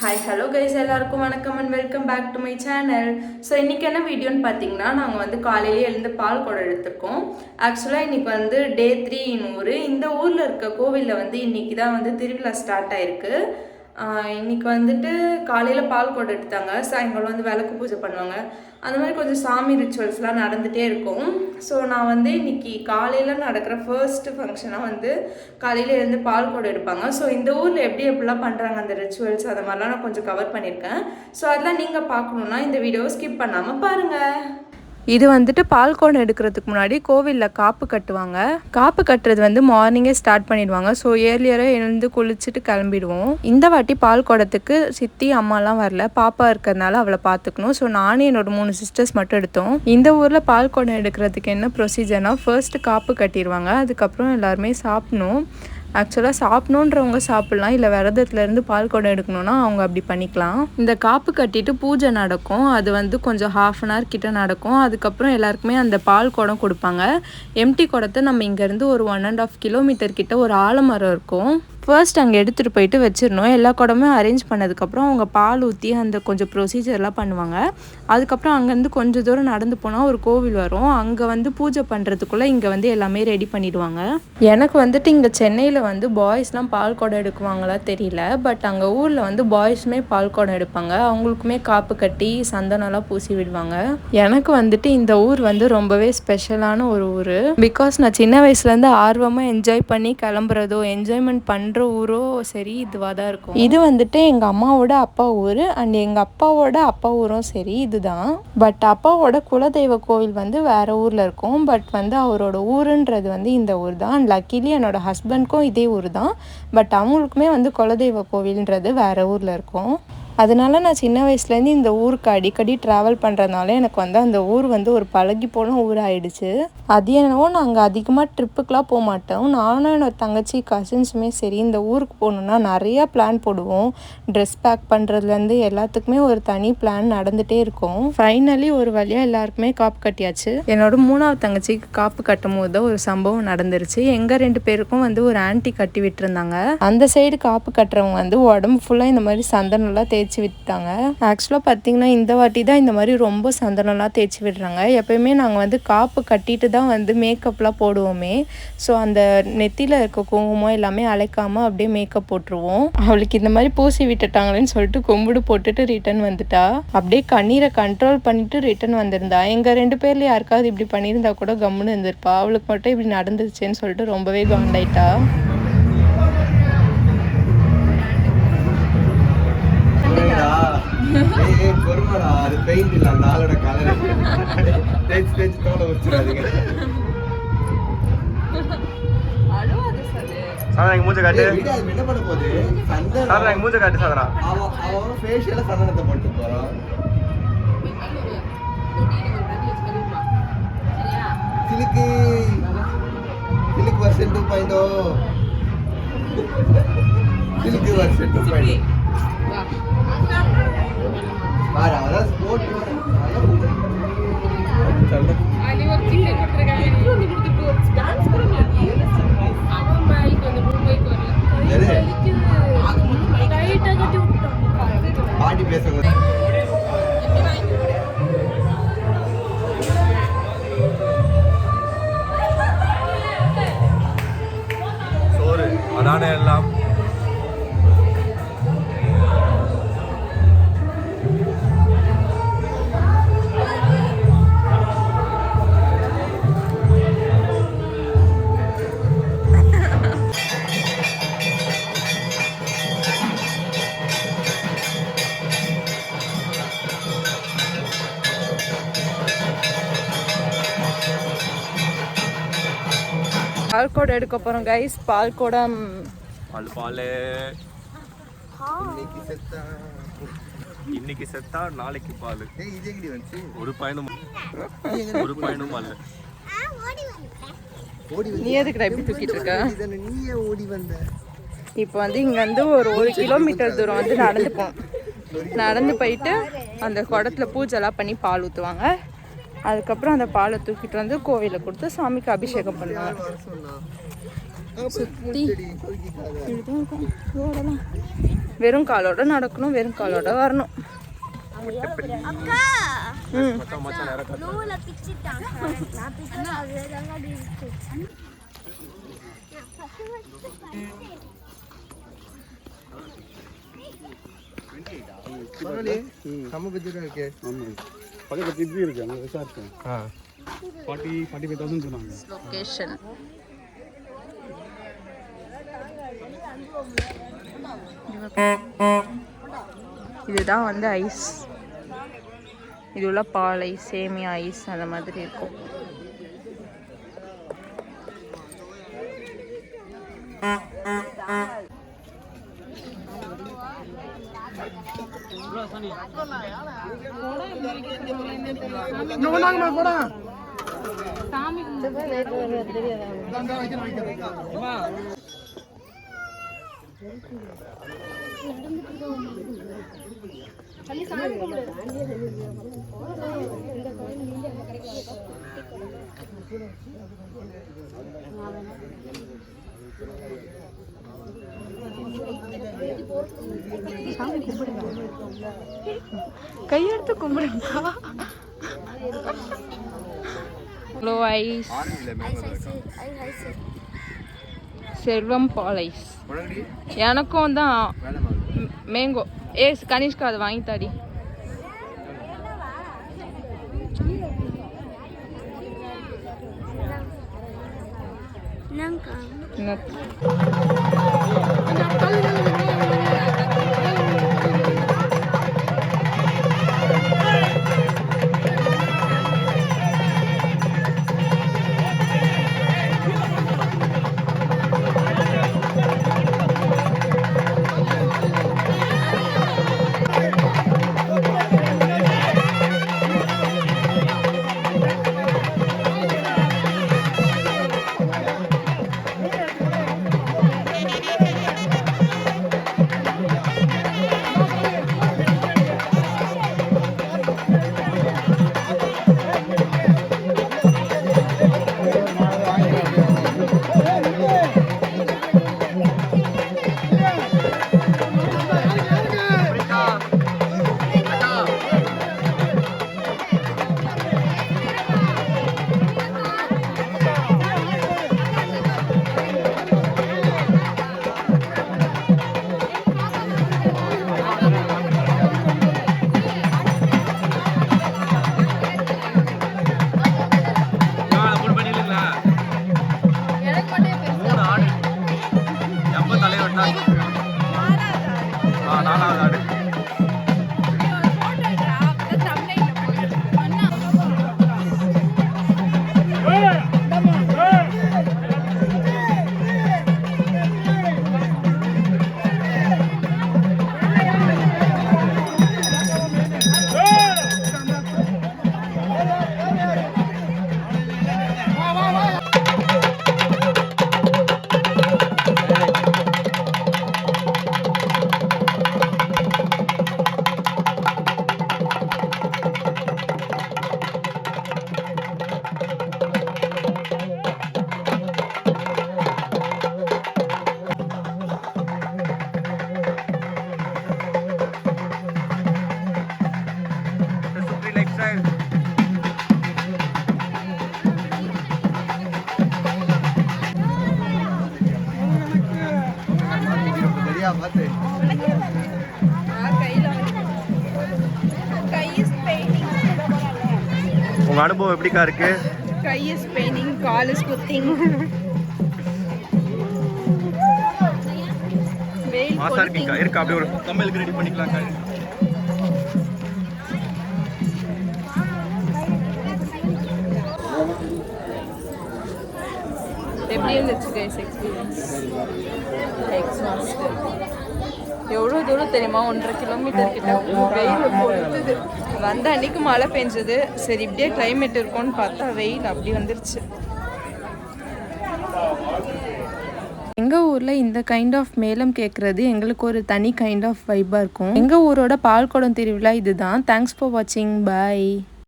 Hi hello guys, எல்லாருக்கும் வணக்கம் and welcome back to my channel. So இன்றைக்கி என்ன வீடியோன்னு பார்த்தீங்கன்னா, நாங்கள் வந்து காலையிலே எழுந்து பால் குடம் எடுத்திருக்கோம். ஆக்சுவலாக இன்றைக்கி வந்து டே 3 ஊர். இந்த ஊரில் இருக்க கோவிலில் வந்து இன்றைக்கி தான் வந்து திருவிழா ஸ்டார்ட் ஆகிருக்கு. இன்றைக்கி வந்துட்டு காலையில் பால் குடம் எடுத்தாங்க, சாயங்காலம் வந்து விளக்கு பூஜை பண்ணுவாங்க. அந்த மாதிரி கொஞ்சம் சாமி ரிச்சுவல்ஸ்லாம் நடந்துகிட்டே இருக்கும். ஸோ நான் வந்து இன்றைக்கி காலையில் நடக்கிற ஃபர்ஸ்ட்டு ஃபங்க்ஷனாக வந்து காலையில் எழுந்து பால் குடம் எடுப்பாங்க. ஸோ இந்த ஊரில் எப்படிலாம் பண்ணுறாங்க அந்த ரிச்சுவல்ஸ், அதை மாதிரிலாம் நான் கொஞ்சம் கவர் பண்ணியிருக்கேன். ஸோ அதெல்லாம் நீங்கள் பார்க்கணுன்னா இந்த வீடியோவை ஸ்கிப் பண்ணாமல் பாருங்கள். இது வந்துட்டு பால் குடம் எடுக்கிறதுக்கு முன்னாடி கோவிலில் காப்பு கட்டுவாங்க. காப்பு கட்டுறது வந்து மார்னிங்கே ஸ்டார்ட் பண்ணிடுவாங்க. ஸோ ஏர்லியராக எழுந்து குளிச்சுட்டு கிளம்பிடுவோம். இந்த வாட்டி பால் குடத்துக்கு சித்தி அம்மாலாம் வரல, பாப்பா இருக்கிறதுனால அவளை பார்த்துக்கணும். ஸோ நானே என்னோட 3 சிஸ்டர்ஸ் மட்டும் எடுத்தோம். இந்த ஊரில் பால் குடம் எடுக்கிறதுக்கு என்ன ப்ரொசீஜர்னால், ஃபர்ஸ்ட்டு காப்பு கட்டிடுவாங்க, அதுக்கப்புறம் எல்லாருமே சாப்பிடணும். ஆக்சுவலாக சாப்பிட்ணுன்றவங்க சாப்பிட்லாம், இல்லை விரதத்துலேருந்து பால் குடம் எடுக்கணுன்னா அவங்க அப்படி பண்ணிக்கலாம். இந்த காப்பு கட்டிட்டு பூஜை நடக்கும். அது வந்து கொஞ்சம் 1/2 அன் ஹவர் கிட்ட நடக்கும். அதுக்கப்புறம் எல்லாருக்குமே அந்த பால் குடம் கொடுப்பாங்க. எம்டி குடத்தை நம்ம இங்கேருந்து ஒரு 1.5 கிலோமீட்டர் கிட்ட ஒரு ஆலமரம் இருக்கும். ஃபர்ஸ்ட் அங்கே எடுத்துகிட்டு போயிட்டு வச்சிடணும். எல்லா குடமே அரேஞ்ச் பண்ணதுக்கப்புறம் அவங்க பால் ஊற்றி அந்த கொஞ்சம் ப்ரொசீஜர்லாம் பண்ணுவாங்க. அதுக்கப்புறம் அங்கேருந்து கொஞ்சம் தூரம் நடந்து போனால் ஒரு கோவில் வரும். அங்கே வந்து பூஜை பண்ணுறதுக்குள்ளே இங்கே வந்து எல்லாமே ரெடி பண்ணிவிடுவாங்க. எனக்கு வந்துட்டு இங்கே சென்னையில் வந்து பாய்ஸ்லாம் பால் குடம் எடுக்குவாங்களா தெரியல, பட் அங்கே ஊரில் வந்து பாய்ஸுமே பால் குடம் எடுப்பாங்க. அவங்களுக்குமே காப்பு கட்டி சந்தனம்லாம் பூசி விடுவாங்க. எனக்கு வந்துட்டு இந்த ஊர் வந்து ரொம்பவே ஸ்பெஷலான ஒரு ஊர். பிகாஸ் நான் சின்ன வயசுலேருந்து ஆர்வமாக என்ஜாய் பண்ணி கிளம்புறதோ என்ஜாய்மெண்ட் பண்ணுற ஊரோ சரி இதுவாக தான் இருக்கும். இது வந்துட்டு எங்கள் அம்மாவோட அப்பா ஊர் அண்ட் எங்கள் அப்பாவோட அப்பா ஊரும் சரி இதுதான். பட் அப்பாவோட குலதெய்வ கோவில் வந்து வேறு ஊரில் இருக்கும். பட் வந்து அவரோட ஊருன்றது வந்து இந்த ஊர் தான். அண்ட் லக்கிலி என்னோட ஹஸ்பண்ட்க்கும் இதே ஊர் தான். பட் அவங்களுக்குமே வந்து குலதெய்வ கோவில்ன்றது வேறு ஊரில் இருக்கும். அதனால நான் சின்ன வயசுலேருந்து இந்த ஊருக்கு அடிக்கடி ட்ராவல் பண்ணுறதுனால எனக்கு வந்து அந்த ஊர் வந்து ஒரு பழகி போன ஊர் ஆகிடுச்சு. அது என்னவோ நாங்கள் அதிகமாக ட்ரிப்புக்கெலாம் போக மாட்டோம். நானும் என்னோட தங்கச்சி கசின்ஸுமே சரி இந்த ஊருக்கு போகணுன்னா நிறையா பிளான் போடுவோம். ட்ரெஸ் பேக் பண்ணுறதுலேருந்து எல்லாத்துக்குமே ஒரு தனி பிளான் நடந்துகிட்டே இருக்கும். ஃபைனலி ஒரு வழியாக எல்லாருக்குமே காப்பு கட்டியாச்சு. என்னோட 3ஆவது தங்கச்சிக்கு காப்பு கட்டும் போது தான் ஒரு சம்பவம் நடந்துருச்சு. எங்கள் 2 பேருக்கும் வந்து ஒரு ஆன்ட்டி கட்டி விட்டுருந்தாங்க. அந்த சைடு காப்பு கட்டுறவங்க வந்து உடம்பு ஃபுல்லாக இந்த மாதிரி சந்தனம்லாம் தேய்ச்சி விட்டாங்க. ஆக்சுவலாக பார்த்தீங்கன்னா இந்த வாட்டி தான் இந்த மாதிரி ரொம்ப சந்தனம்லாம் தேய்ச்சி விடுறாங்க. எப்பயுமே நாங்கள் வந்து காப்பு கட்டிட்டு தான் வந்து மேக்கப்லாம் போடுவோமே. ஸோ அந்த நெத்தியில் இருக்க குங்குமம் எல்லாமே அழைக்காமல் அப்படியே மேக்கப் போட்டுருவோம். அவளுக்கு இந்த மாதிரி பூசி விட்டுட்டாங்களேன்னு சொல்லிட்டு கும்பிடு போட்டுட்டு ரிட்டன் வந்துட்டா. அப்படியே கண்ணீரை கண்ட்ரோல் பண்ணிட்டு ரிட்டன் வந்திருந்தா. எங்கள் 2 பேர்ல யாருக்காவது இப்படி பண்ணியிருந்தா கூட கம்முன்னு இருந்திருப்பா. அவளுக்கு மட்டும் இப்படி நடந்துச்சுன்னு சொல்லிட்டு ரொம்பவே காண்டாயிட்டா. அது பெயிண்ட் இல்ல, அந்த ஆளோட கலர் தேய்ச்சி தேய்ச்சி தோலை வச்சிடாதீங்க. சாதனா மூஞ்ச காட்டு. என்ன பண்ண போகுது? சாதனா மூஞ்ச காட்டு. சாதனா அவன் ஃபேஷியல சந்தனத்தை போட்டு போறான். சிலுக்கு சிலுக்கு வெர்ஷன் 2.0. சிலுக்கு வெர்ஷன் 2.0. பாட்டி பேசுறது சோறு அதான எல்லாம். பால் குடம் எடுக்க போகிறோம் கைஸ். பால் குடம் இன்னைக்கு செத்தா நாளைக்கு பால். ஒரு பயணம் அல்ல. நீ எதுக்குடா இப்படி தூக்கிட்டு இருக்க? நீயே ஓடி வந்த. இப்போ வந்து இங்கே வந்து ஒரு 1 கிலோமீட்டர் தூரம் வந்து நடந்து போயிட்டு அந்த குடத்துல பூஜைலாம் பண்ணி பால் ஊற்றுவாங்க. அதுக்கப்புறம் அந்த பாலை தூக்கிட்டு வந்து கோவிலில் கொடுத்து சாமிக்கு அபிஷேகம் பண்ணுவாங்க. சுற்றி ரோடெல்லாம் வெறும் காலோட நடக்கணும், வெறும் காலோட வரணும். பக்கத்துல இப்படி இருக்கு, அங்கே விசாரிச்சேன். 45,000 சொன்னாங்க. லொகேஷன் இதுதான் வந்து ஐஸ். இது உள்ள பால் ஐஸ், சேமியா ஐஸ் அந்த மாதிரி இருக்கும். கையெடுத்து கும்பிடுங்க. ஐஸ் செல்வம் பால் ஐஸ். எனக்கும் தான் மேங்கோ. கனிஷ்கா அதை வாங்கி தாடி. உங்க அனுபவம் எப்படிக்கா இருக்கு? கை இஸ் பெயினிங், கால் இஸ் குத்திங். மாசா இருக்கீங்க. இருக்கா அப்படியே ஒரு கம்மலுக்கு ரெடி பண்ணிக்கலாம்க்கா. எப்படி இருந்துச்சு கைஸ் எக்ஸ்பீரியன்ஸ்? எக்ஸாஸ்ட். எவ்வளோ தூரம் தெரியுமா? 1.5 கிலோமீட்டர் கிட்ட வெயில் போடுது. வந்த அன்னைக்கு மழை பெஞ்சது. சரி இப்படியே கிளைமேட் இருக்கும்னு பார்த்தா வெயில் அப்படி வந்துருச்சு. எங்கள் ஊரில் இந்த கைண்ட் ஆஃப் மேளம் கேட்குறது எங்களுக்கு ஒரு தனி கைண்ட் ஆஃப் வைப்பாக இருக்கும். எங்கள் ஊரோட பால்குடம் திருவிழா இதுதான். தேங்க்ஸ் ஃபார் வாட்சிங். பாய்.